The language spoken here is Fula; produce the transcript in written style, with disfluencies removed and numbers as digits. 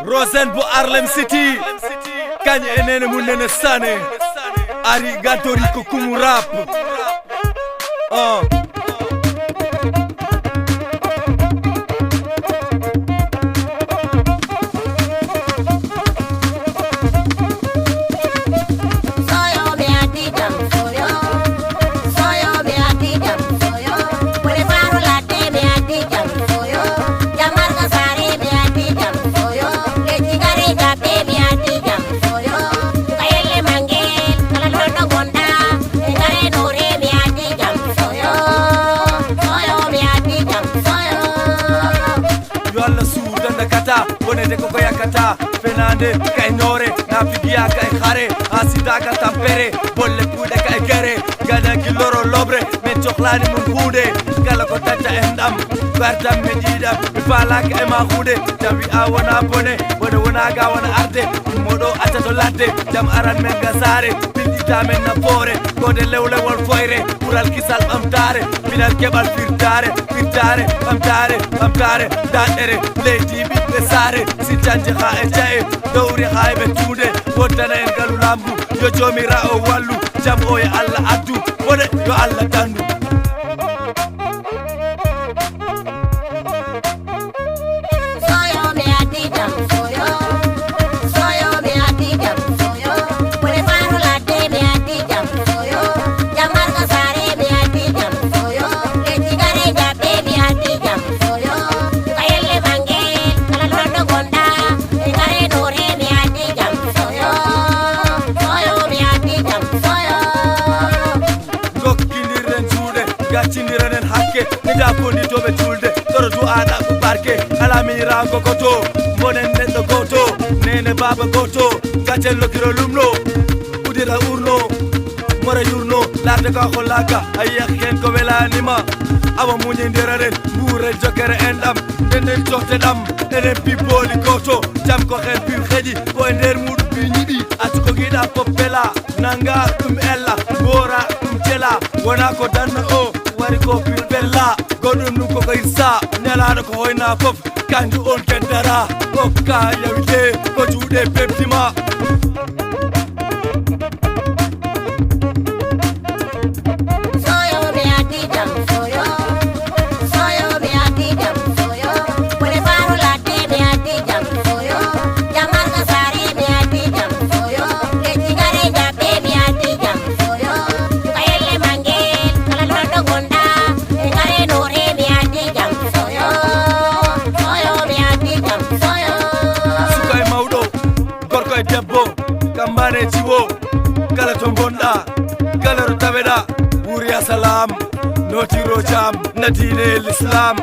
Rosen bu Harlem City Kanye enene munene sane Arigato Rico kumu rap Bonete koko yakata Fenande kay nore Nafigia kay khare Asida ka tampere Bolle kude kay gere Gana ki loro lobre Men choklani mun hude Kala ko tata endam Bardam medidam Bifala ka ema hude Jabi awana bone Bone wana ga wana arde Modo atato latte Jam aran men gazare Bildita men na fore Kode lewle wal foire Ural kisal amtare Final kebal firtare Firtare amtare Amtare Datere Lady bit besare Si chanje kha e jaye Dawri kha e betude Wotana en galu lambu Yo jomira o wallu Jam oye Allah addu Wode yo Allah dandu Gacindiranen hakke Nida fondi tobe tulde Toro du ana ku barke Alami rango koto Monen nendo goto Nene baba goto Gacel lo kiro lumno Udira urno Mora yurno Larte ka kholaga Ayak hen ko vela nima Awa munye ndiraren Mure jokere endam Nenden chote dam Nenen pipoli goto Jam ko hen pi khedi Ko ender mudu pi nyibi Atuko gida popela Nanga ella Gora jela Wana ko danna o Wari ko pil bella Godum nu ko gaisa Nyalana ko hoyna fof Kanju on kendara Okka yawite Ko juude peptima Debbo kambane ciwo kala to bonda kala ro tabeda wuri salam notiro cham natine l'islam